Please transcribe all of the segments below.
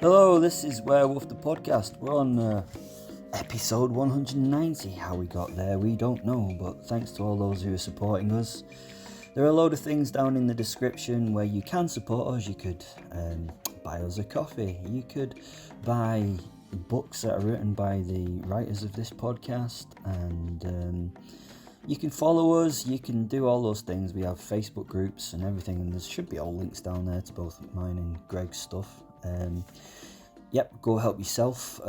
Hello, this is Werewolf the podcast. We're on episode 190. How we got there, we don't know, but thanks to all those who are supporting us. There are a load of things down in the description where you can support us. You could buy us a coffee. You could buy books that are written by the writers of this podcast, and you can follow us. You can do all those things. We have Facebook groups and everything, and there should be all links down there to both mine and Greg's stuff. Yep, go help yourself.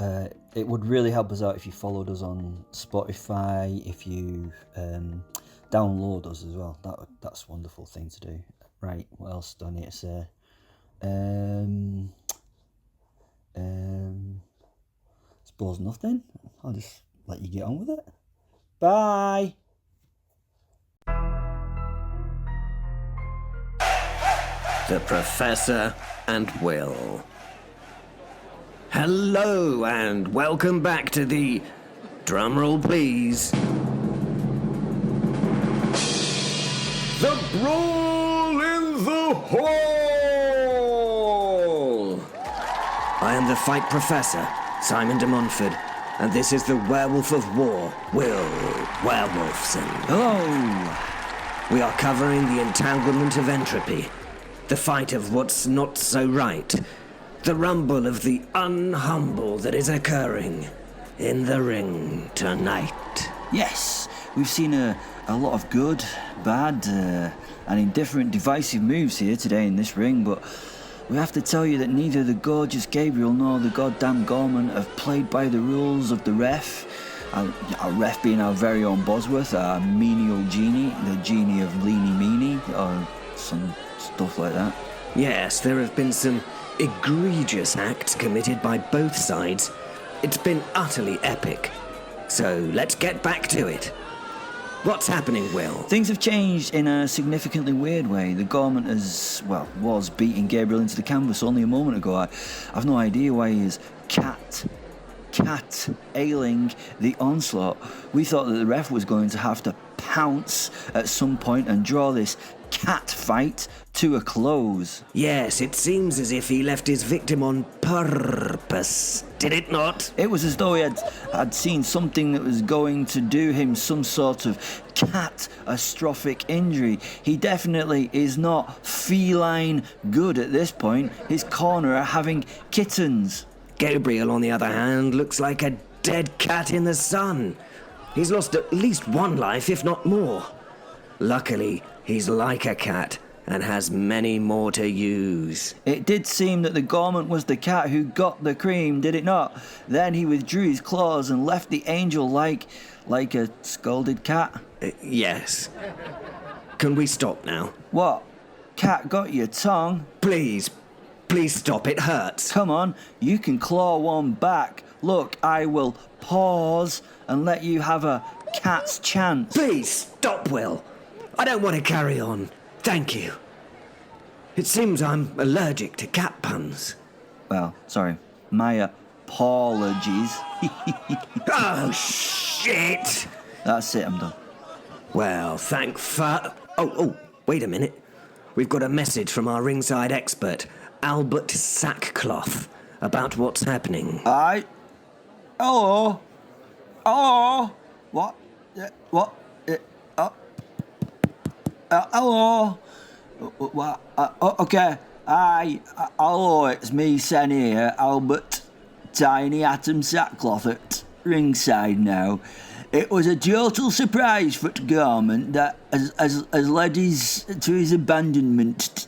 It would really help us out if you followed us on Spotify, if you download us as well. That's a wonderful thing to do. Right, what else do I need to say? Suppose nothing. I'll just let you get on with it. Bye! The Professor and Will. Hello and welcome back to the... drumroll please. The Brawl in the Hall! I am the Fight Professor, Simon de Montfort, and this is the Werewolf of War, Will Werewolfson. Hello! We are covering the entanglement of entropy, the fight of what's not so right, the rumble of the unhumble that is occurring in the ring tonight. Yes, we've seen a lot of good, bad, and indifferent divisive moves here today in this ring, but we have to tell you that neither the gorgeous Gabriel nor the goddamn Gormant have played by the rules of the ref. Our ref being our very own Bosworth, our menial genie, the genie of Leany Meanie, or some stuff like that. Yes, there have been some egregious acts committed by both sides. It's been utterly epic. So let's get back to it. What's happening, Will? Things have changed in a significantly weird way. The Gormant was beating Gabriel into the canvas only a moment ago. I've no idea why he is cat-ailing the onslaught. We thought that the ref was going to have to pounce at some point and draw this cat fight to a close. Yes, it seems as if he left his victim on purpose, did it not? It was as though he had seen something that was going to do him some sort of catastrophic injury. He definitely is not feline good at this point. His corner are having kittens. Gabriel, on the other hand, looks like a dead cat in the sun. He's lost at least one life, if not more. Luckily, he's like a cat and has many more to use. It did seem that the Gormant was the cat who got the cream, did it not? Then he withdrew his claws and left the angel like a scalded cat. Yes. Can we stop now? What? Cat got your tongue? Please stop, it hurts. Come on, you can claw one back. Look, I will pause and let you have a cat's chance. Please stop, Will. I don't want to carry on. Thank you. It seems I'm allergic to cat puns. Well, sorry. My apologies. Oh, shit! That's it, I'm done. Well, thank fuck. Oh, wait a minute. We've got a message from our ringside expert, Albert Sackcloth, about what's happening. Hello? What? Hello? What? Okay. Hello, it's me, Sen here, Albert Tiny Atom Sackcloth at ringside now. It was a total surprise for Gormant that has led to his abandonment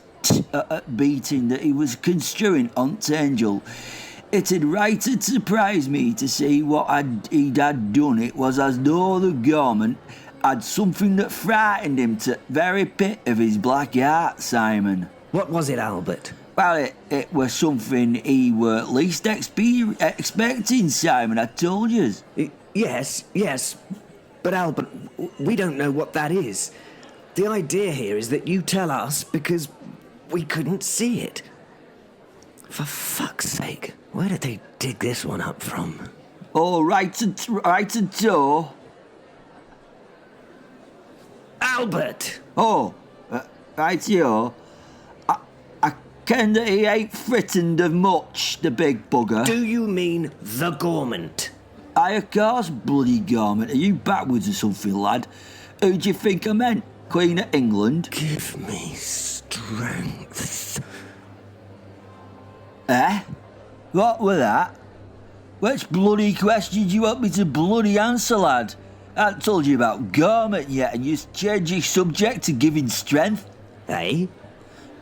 beating that he was construing on Angel. It had right to surprise me to see what he'd had done. It was as though the Gormant had something that frightened him to the very pit of his black heart, Simon. What was it, Albert? Well, it was something he were least expecting, Simon, I told you. Yes. But Albert, we don't know what that is. The idea here is that you tell us because we couldn't see it. For fuck's sake, where did they dig this one up from? Oh, right to toe. Albert! Oh, right, yo. Ken that he ain't frittened of much, the big bugger. Do you mean the Gormant? Aye, of course, bloody Gormant. Are you backwards or something, lad? Who do you think I meant? Queen of England? Give me strength. Eh? What were that? Which bloody question do you want me to bloody answer, lad? I haven't told you about Gormant yet, and you change your subject to giving strength. Eh?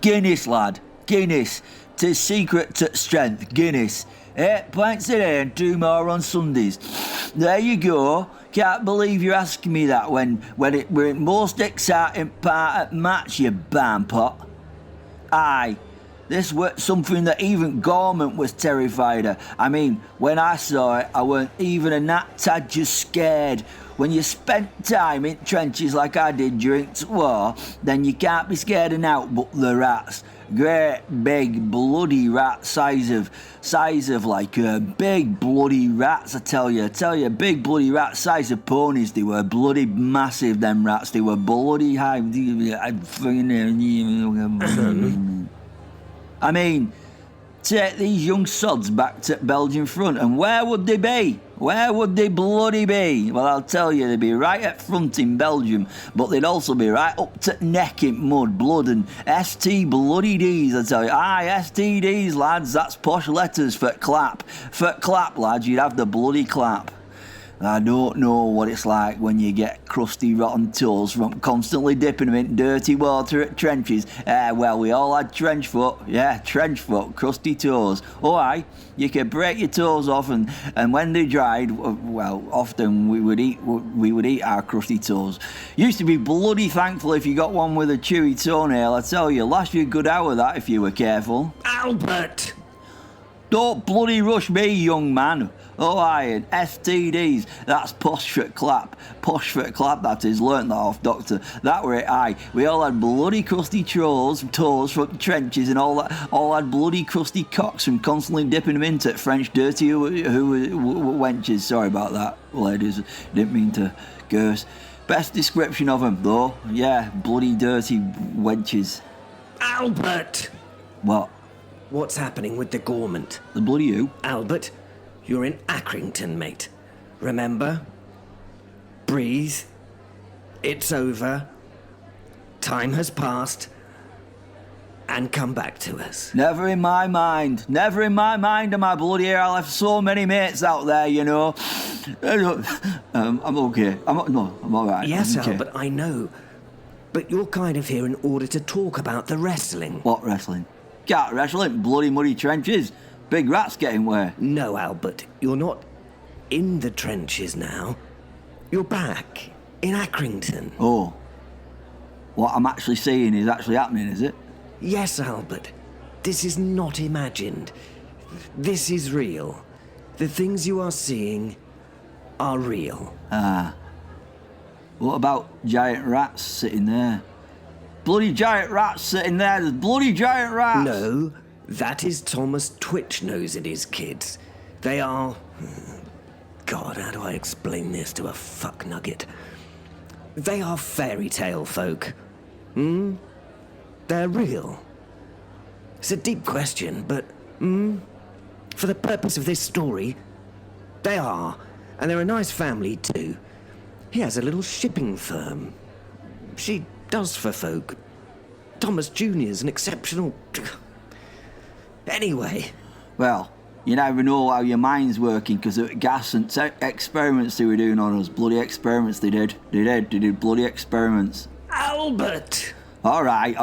Guinness, lad. Guinness. 'Tis secret to strength. Guinness. 8 pints a day and 2 more on Sundays. There you go. Can't believe you're asking me that when it were the most exciting part of match, you bam pot. Aye. This was something that even Gormant was terrified of. I mean, when I saw it, I weren't even a nat tad just scared. When you spent time in trenches like I did during the war, then you can't be scared of naught but the rats. Great big bloody rats, size of like big bloody rats. I tell you, big bloody rats, size of ponies. They were bloody massive. Them rats, they were bloody high. I mean, take these young sods back to Belgian front, and where would they be? Where would they bloody be? Well, I'll tell you, they'd be right at front in Belgium, but they'd also be right up to neck in mud, blood, and ST bloody Ds, I tell you. Aye, STDs, lads, that's posh letters for clap. For clap, lads, you'd have the bloody clap. I don't know what it's like when you get crusty, rotten toes from constantly dipping them in dirty water at trenches. Well, we all had trench foot. Yeah, trench foot, crusty toes. Oh, aye, you could break your toes off, and when they dried, well, often we would eat our crusty toes. Used to be bloody thankful if you got one with a chewy toenail. I tell you, last you a good hour that if you were careful. Albert! Don't bloody rush me, young man. Oh, aye, and STDs, that's posh for clap. Posh for clap, that is. Learnt that off, Doctor. That were it, aye. We all had bloody crusty toes from trenches and all that. All had bloody crusty cocks from constantly dipping them into French dirty wenches. Sorry about that, ladies. Didn't mean to curse. Best description of them, though. Yeah, bloody dirty wenches. Albert! What? What's happening with the Gormant? The bloody who? Albert, you're in Accrington, mate. Remember? Breathe. It's over. Time has passed. And come back to us. Never in my mind. Never in my mind am I bloody here. I left so many mates out there, you know. I'm okay. I'm all right. Yes, okay. Albert, I know. But you're kind of here in order to talk about the wrestling. What wrestling? Can't wrestle in bloody muddy trenches. Big rats getting where? No, Albert, you're not in the trenches now. You're back in Accrington. Oh. What I'm actually seeing is actually happening, is it? Yes, Albert. This is not imagined. This is real. The things you are seeing are real. Ah. What about giant rats sitting there? Bloody giant rats sitting there. There's bloody giant rats. No, that is Thomas Twitchnose and his kids. They are... God, how do I explain this to a fuck nugget? They are fairy tale folk. They're real. It's a deep question, but... For the purpose of this story, they are. And they're a nice family, too. He has a little shipping firm. She does for folk. Thomas Jr.'s an exceptional... Anyway. Well, you never know how your mind's working because of gas and experiments they were doing on us. Bloody experiments they did. They did bloody experiments. Albert! All right.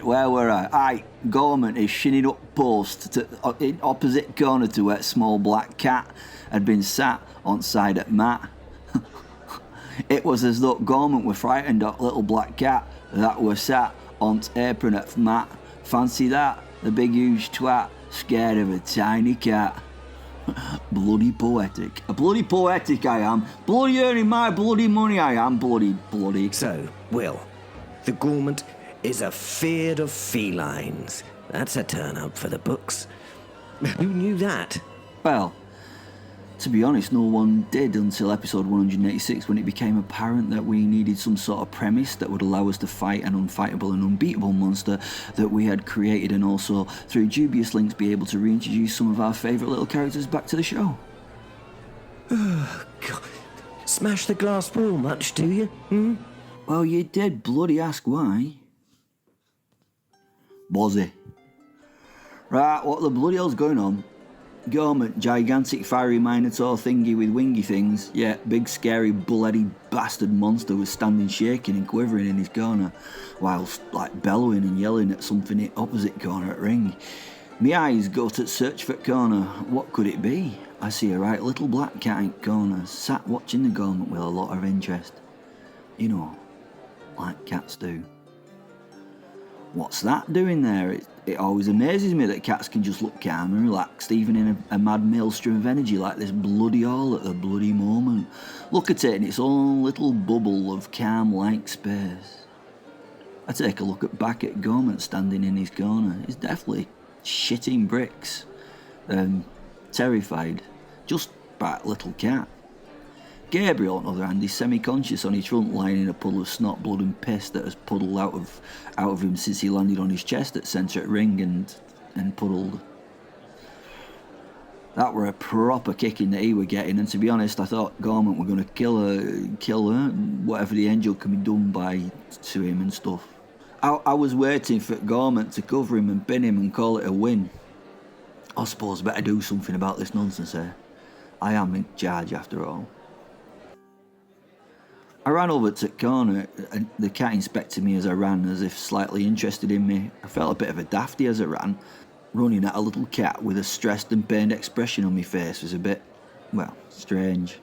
Where were I? Aye, Gormant is shinning up post in opposite corner to where small black cat had been sat on side at Matt. It was as though Gormant were frightened of little black cat that were sat on apron at Matt. Fancy that, the big huge twat scared of a tiny cat. Bloody poetic. Bloody poetic I am. Bloody earning my bloody money I am. Bloody. So, Will, the Gormant is afeard of felines. That's a turn up for the books. Who knew that? Well, To be honest, no one did until episode 186, when it became apparent that we needed some sort of premise that would allow us to fight an unfightable and unbeatable monster that we had created, and also, through dubious links, be able to reintroduce some of our favourite little characters back to the show. Oh, God. Smash the glass wall much, do you? Well, you did bloody ask why. Was it? Right, what the bloody hell's going on? Gormant, gigantic fiery minotaur thingy with wingy things. Yeah, big scary bloody bastard monster was standing shaking and quivering in his corner, whilst bellowing and yelling at something in opposite corner at ring. Me eyes go to search for corner. What could it be? I see a right little black cat in corner, sat watching the Gormant with a lot of interest. You know, like cats do. What's that doing there? It always amazes me that cats can just look calm and relaxed, even in a mad maelstrom of energy like this bloody all at the bloody moment. Look at it in its own little bubble of calm-like space. I take a look back at Gormant standing in his corner. He's definitely shitting bricks. Terrified. Just by a little cat. Gabriel, on the other hand, is semi-conscious on his front, lying in a puddle of snot, blood and piss that has puddled out of him since he landed on his chest at centre at ring and puddled. That were a proper kicking that he were getting, and to be honest, I thought Gormant were going to kill her, whatever the angel can be done by to him and stuff. I was waiting for Gormant to cover him and pin him and call it a win. I suppose I better do something about this nonsense here. I am in charge after all. I ran over to the corner, and the cat inspected me as I ran, as if slightly interested in me. I felt a bit of a dafty as I ran. Running at a little cat with a stressed and pained expression on my face was a bit, well, strange.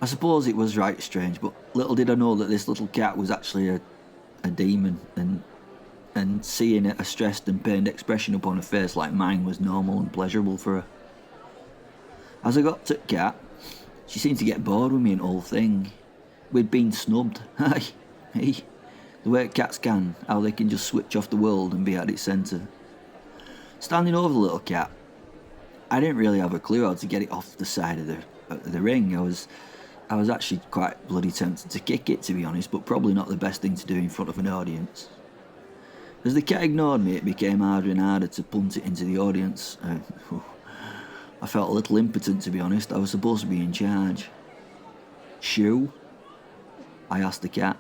I suppose it was right strange, but little did I know that this little cat was actually a demon, and seeing a stressed and pained expression upon a face like mine was normal and pleasurable for her. As I got to the cat, she seemed to get bored with me and the whole thing. We'd been snubbed. The way cats can, how they can just switch off the world and be at its centre. Standing over the little cat, I didn't really have a clue how to get it off the side of the ring. I was actually quite bloody tempted to kick it, to be honest, but probably not the best thing to do in front of an audience. As the cat ignored me, it became harder and harder to punt it into the audience. I felt a little impotent, to be honest. I was supposed to be in charge. Shoe? I asked the cat.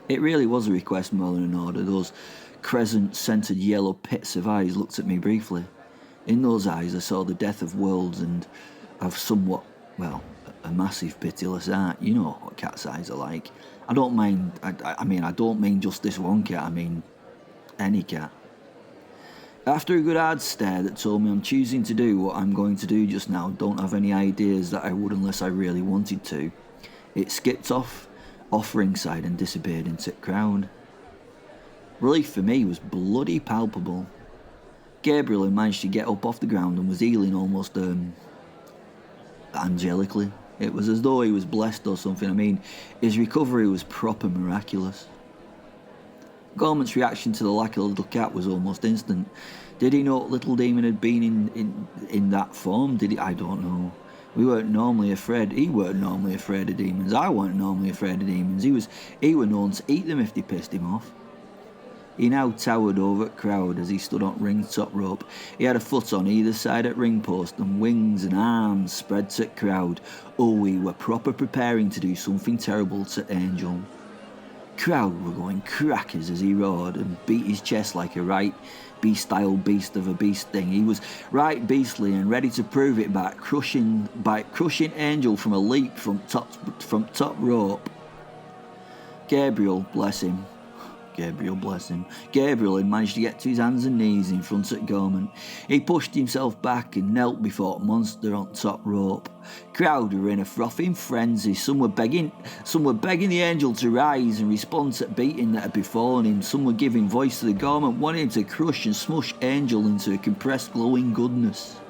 It really was a request more than an order. Those crescent-centred yellow pits of eyes looked at me briefly. In those eyes I saw the death of worlds and of somewhat, well, a massive pitiless heart. You know what cats' eyes are like. I don't mind, I don't mean just this one cat, I mean any cat. After a good hard stare that told me I'm choosing to do what I'm going to do just now, don't have any ideas that I would unless I really wanted to, it skipped off ringside and disappeared into the crowd. Relief for me was bloody palpable. Gabriel had managed to get up off the ground and was healing almost angelically. It was as though he was blessed or something. I mean, his recovery was proper miraculous. Gormant's reaction to the lack of the little cat was almost instant. Did he know what little demon had been in that form? Did he? I don't know. We weren't normally afraid. He weren't normally afraid of demons. I weren't normally afraid of demons. He were known to eat them if they pissed him off. He now towered over the crowd as he stood on ring's top rope. He had a foot on either side at ring post and wings and arms spread to the crowd. Oh, we were proper preparing to do something terrible to Angel. Crowd were going crackers as he roared and beat his chest like a right beast-style beast of a beast thing. He was right beastly and ready to prove it by crushing Angel from a leap from top rope. Gabriel, bless him. Gabriel had managed to get to his hands and knees in front of Gormant. He pushed himself back and knelt before the monster on top rope. Crowd were in a frothing frenzy. Some were begging the angel to rise and respond to the beating that had befallen him. Some were giving voice to the Gormant, wanting him to crush and smush Angel into a compressed glowing goodness.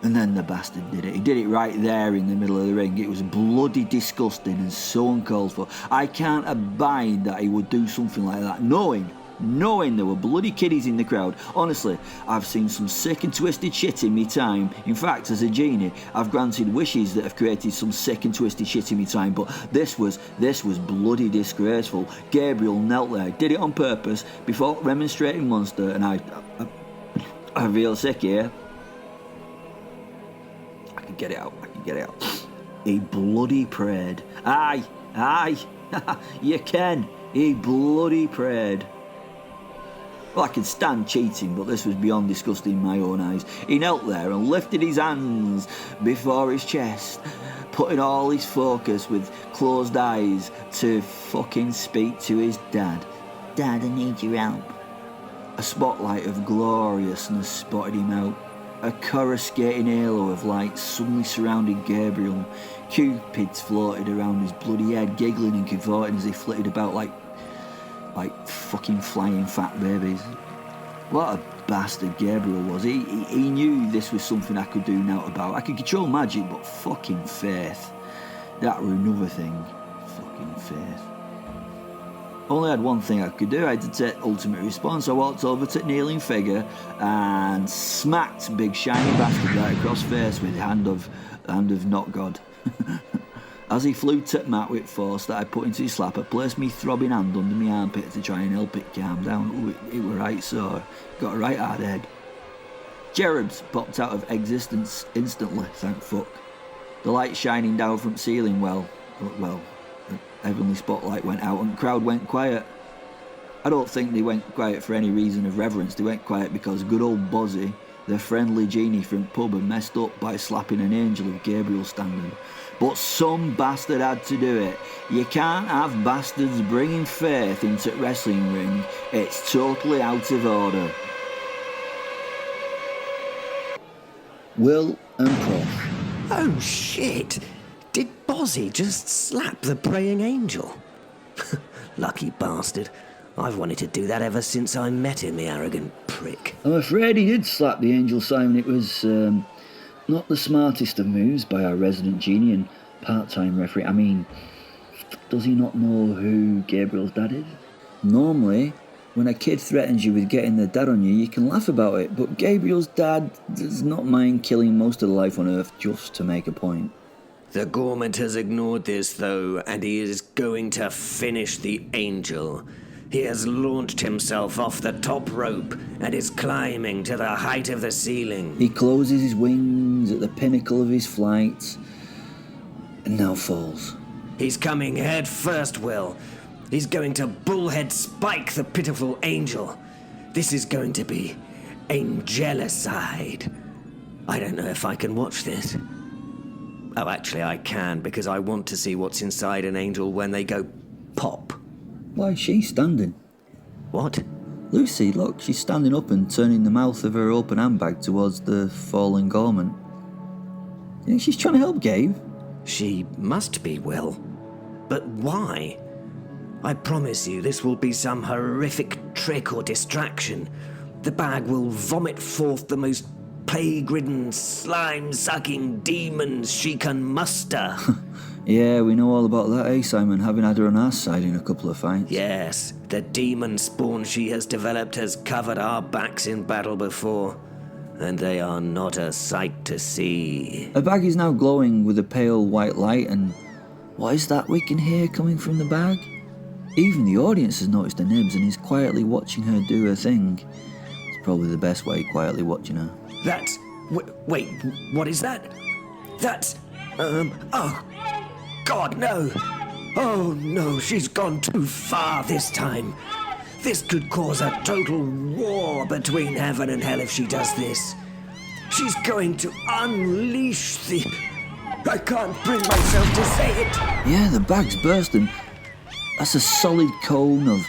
And then the bastard did it. He did it right there in the middle of the ring. It was bloody disgusting and so uncalled for. I can't abide that he would do something like that, knowing knowing there were bloody kiddies in the crowd. Honestly, I've seen some sick and twisted shit in me time. In fact, as a genie, I've granted wishes that have created some sick and twisted shit in me time, but this was bloody disgraceful. Gabriel knelt there, did it on purpose, before remonstrating monster, and I feel sick here. I can get it out. He bloody prayed. Aye, you can. He bloody prayed. Well, I can stand cheating, but this was beyond disgusting in my own eyes. He knelt there and lifted his hands before his chest, putting all his focus with closed eyes to fucking speak to his dad. Dad, I need your help. A spotlight of gloriousness spotted him out. A coruscating halo of light suddenly surrounded Gabriel. Cupids floated around his bloody head, giggling and cavorting as they flitted about like fucking flying fat babies. What a bastard Gabriel was. He knew this was something I could do naught about. I could control magic, but fucking faith. That were another thing. Fucking faith. Only had one thing I could do. I had to take ultimate response. I walked over to the kneeling figure and smacked big shiny bastard right across face with hand of not God. As he flew to Matt with force that I put into his slap, I placed me throbbing hand under my armpit to try and help it calm down. Ooh, it were right sore. Got a right hard head. Cherubs popped out of existence instantly, thank fuck. The light shining down from the ceiling, well, the heavenly spotlight went out and the crowd went quiet. I don't think they went quiet for any reason of reverence. They went quiet because good old Bozzy, the friendly genie from the pub, had messed up by slapping an angel of Gabriel standing. But some bastard had to do it. You can't have bastards bringing faith into the wrestling ring. It's totally out of order. Will and Prof. Oh shit! Did Bozzy just slap the praying angel? Lucky bastard. I've wanted to do that ever since I met him, the arrogant prick. I'm afraid he did slap the angel, Simon. It was not the smartest of moves by our resident genie and part-time referee. I mean, does he not know who Gabriel's dad is? Normally, when a kid threatens you with getting their dad on you, you can laugh about it, but Gabriel's dad does not mind killing most of the life on Earth just to make a point. The Gormant has ignored this, though, and he is going to finish the angel. He has launched himself off the top rope and is climbing to the height of the ceiling. He closes his wings at the pinnacle of his flight and now falls. He's coming head first, Will. He's going to bullhead spike the pitiful angel. This is going to be angelicide. I don't know if I can watch this. Oh, actually I can, because I want to see what's inside an angel when they go pop. Why, she's standing. What? Lucy, look, she's standing up and turning the mouth of her open handbag towards the fallen Gormant. You think she's trying to help Gabe? She must be, Will. But why? I promise you this will be some horrific trick or distraction. The bag will vomit forth the most plague-ridden, slime-sucking demons she can muster. Yeah, we know all about that, eh, Simon, having had her on our side in a couple of fights. Yes, the demon spawn she has developed has covered our backs in battle before, and they are not a sight to see. Her bag is now glowing with a pale white light, and what is that we can hear coming from the bag? Even the audience has noticed the nibs and is quietly watching her do her thing. It's probably the best way, quietly watching her. That's... wait, what is that? That's... oh... God, no! Oh, no, she's gone too far this time. This could cause a total war between heaven and hell if she does this. She's going to unleash the... I can't bring myself to say it. Yeah, the bag's bursting. That's a solid cone of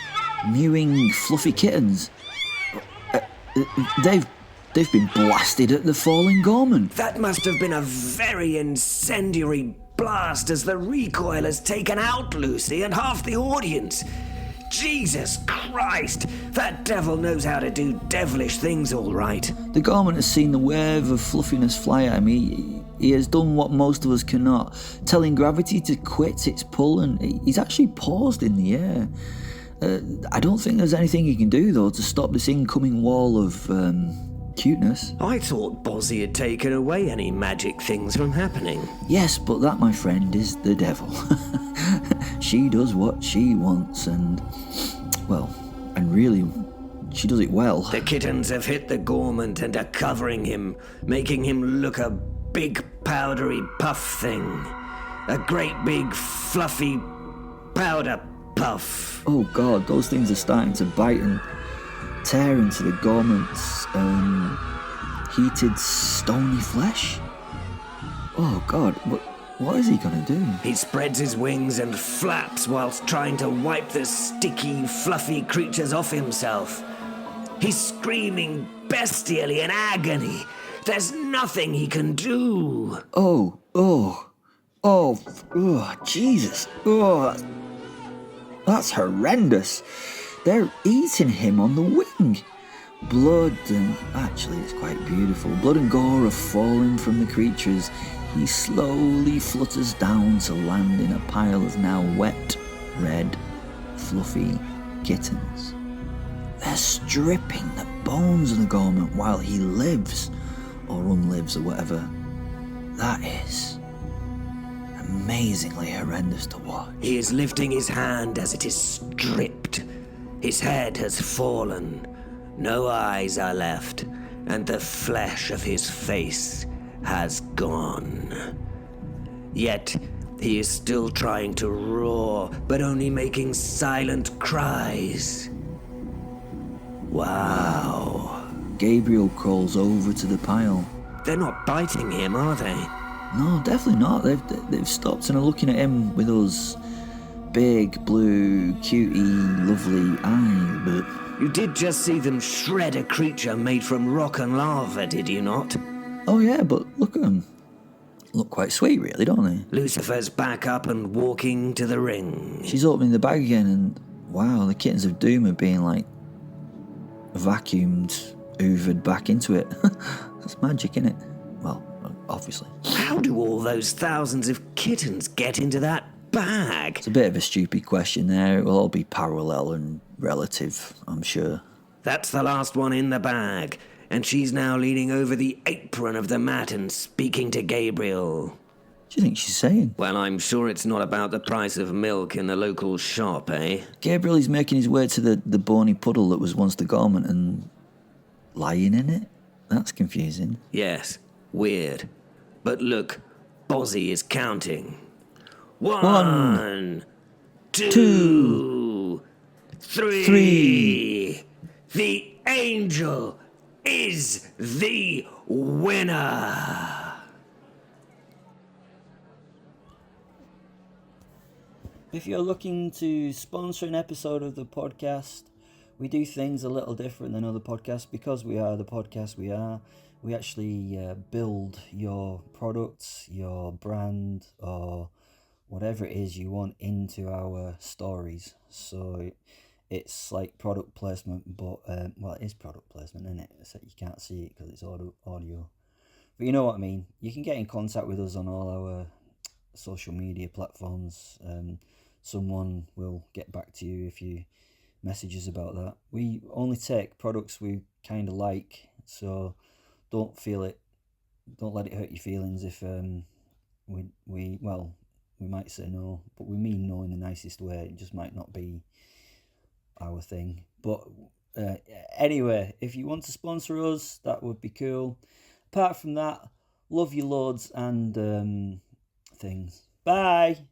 mewing, fluffy kittens. They've been blasted at the falling Gormant. That must have been a very incendiary blast, as the recoil has taken out Lucy and half the audience. Jesus Christ! That devil knows how to do devilish things, all right. The Gormant has seen the wave of fluffiness fly at him. He has done what most of us cannot, telling gravity to quit its pull, and he's actually paused in the air. I don't think there's anything you can do, though, to stop this incoming wall of cuteness. I thought Bozzy had taken away any magic things from happening. Yes, but that, my friend, is the devil. She does what she wants, and really, she does it well. The kittens have hit the Gormant and are covering him, making him look a big powdery puff thing. A great big fluffy powder puff. Oh god, those things are starting to bite and tear into the Gormant's heated, stony flesh. Oh god, what is he gonna do? He spreads his wings and flaps whilst trying to wipe the sticky, fluffy creatures off himself. He's screaming bestially in agony. There's nothing he can do. Oh, Jesus. Oh, that's horrendous. They're eating him on the wing. Blood and... Actually, it's quite beautiful. Blood and gore are falling from the creatures. He slowly flutters down to land in a pile of now wet, red, fluffy kittens. They're stripping the bones of the Gormant while he lives, or unlives, or whatever. That is amazingly horrendous to watch. He is lifting his hand as it is stripped. His head has fallen. No eyes are left, and the flesh of his face has gone. Yet, he is still trying to roar, but only making silent cries. Wow. Gabriel crawls over to the pile. They're not biting him, are they? No, definitely not. They've stopped and are looking at him with those big, blue, cutie, lovely eyes, but... You did just see them shred a creature made from rock and lava, did you not? Oh yeah, but look at them. Look quite sweet, really, don't they? Lucifer's back up and walking to the ring. She's opening the bag again, and wow, the kittens of doom are being, like, vacuumed, hoovered back into it. That's magic, innit? Well, obviously. How do all those thousands of kittens get into that bag? It's a bit of a stupid question there. It will all be parallel and relative, I'm sure. That's the last one in the bag, and she's now leaning over the apron of the mat and speaking to Gabriel. What do you think she's saying? Well, I'm sure it's not about the price of milk in the local shop, eh? Gabriel is making his way to the bony puddle that was once the Gormant and lying in it? That's confusing. Yes, weird. But look, Bozzy is counting. One, two, three. The angel is the winner. If you're looking to sponsor an episode of the podcast, we do things a little different than other podcasts because we are the podcast we are. We actually build your products, your brand, or whatever it is you want into our stories. So it's like product placement, but it is product placement, isn't it? Except you can't see it because it's audio. But you know what I mean. You can get in contact with us on all our social media platforms. Someone will get back to you if you message us about that. We only take products we kind of like, so don't let it hurt your feelings if we might say no, but we mean no in the nicest way. It just might not be our thing. But anyway, if you want to sponsor us, that would be cool. Apart from that, love you loads and things. Bye.